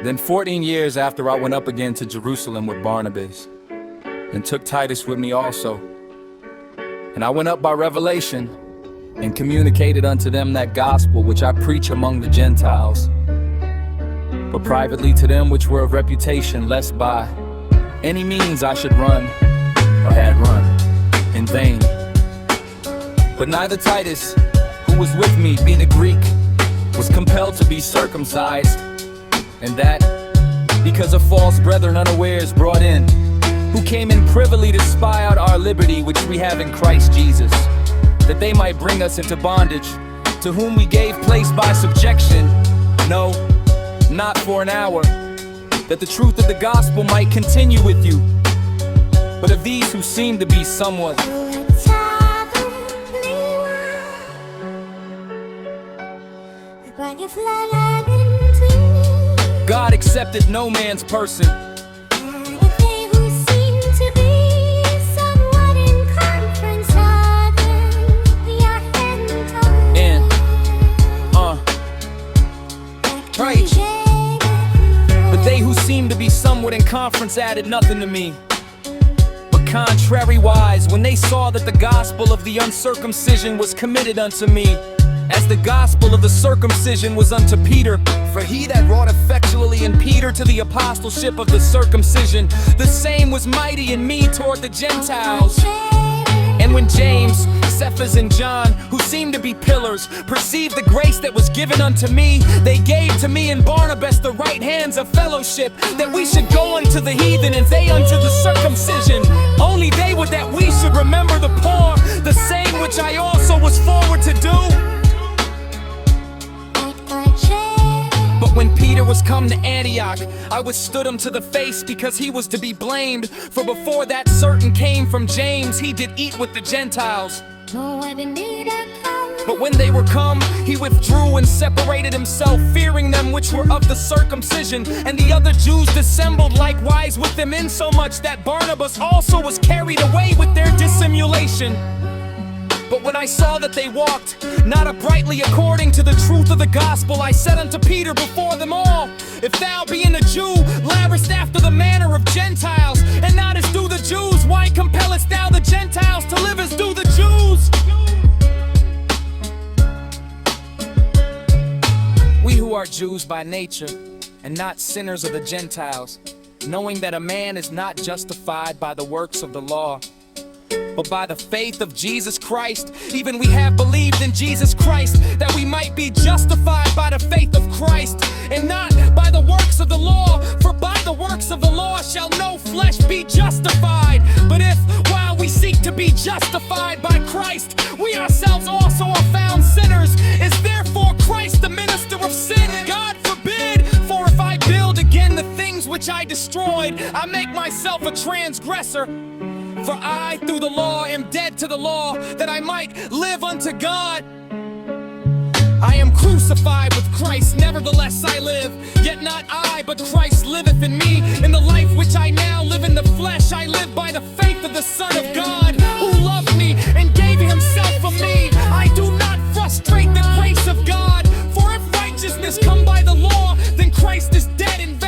Then 14 years after, I went up again to Jerusalem with Barnabas, and took Titus with me also. And I went up by revelation, and communicated unto them that gospel which I preach among the Gentiles, but privately to them which were of reputation, lest by any means I should run, or had run, in vain. But neither Titus, who was with me, being a Greek, was compelled to be circumcised, and that because of false brethren unawares brought in, who came in privily to spy out our liberty which we have in Christ Jesus, that they might bring us into bondage, to whom we gave place by subjection, no, not for an hour, that the truth of the gospel might continue with you. But of these who seem to be somewhat God accepted no man's person. They who seem to be somewhat in confronts are them we are heading toward. And right. But they who seem to be somewhat in conference added nothing to me. But contrariwise, when they saw that the gospel of the uncircumcision was committed unto me, as the gospel of the circumcision was unto Peter, for he that wrought effectually in Peter to the apostleship of the circumcision, the same was mighty in me toward the Gentiles. And when James, Cephas, and John, who seemed to be pillars, perceived the grace that was given unto me, they gave to me and Barnabas the right hands of fellowship, that we should go unto the heathen and they unto the circumcision. Only they would that we should remember the poor, the same which I also was forward to do. But when Peter was come to Antioch, I withstood him to the face, because he was to be blamed. For before that certain came from James, he did eat with the Gentiles. But when they were come, he withdrew and separated himself, fearing them which were of the circumcision. And the other Jews dissembled likewise with them, insomuch that Barnabas also was carried away with their dissimulation. But when I saw that they walked not uprightly according to the truth of the gospel, I said unto Peter before them all, if thou being a Jew lavishest after the manner of Gentiles, and not as do the Jews, why compellest thou the Gentiles to live as do the Jews? We who are Jews by nature, and not sinners of the Gentiles, knowing that a man is not justified by the works of the law, but by the faith of Jesus Christ, even we have believed in Jesus Christ, that we might be justified by the faith of Christ, and not by the works of the law. For by the works of the law shall no flesh be justified. But if, while we seek to be justified by Christ, we ourselves also are found sinners, is therefore Christ the minister of sin? God forbid! For if I build again the things which I destroyed, I make myself a transgressor. For I, through the law, am dead to the law, that I might live unto God. I am crucified with Christ, nevertheless I live. Yet not I, but Christ liveth in me. In the life which I now live in the flesh, I live by the faith of the Son of God, who loved me and gave himself for me. I do not frustrate the grace of God, for if righteousness come by the law, then Christ is dead in vain.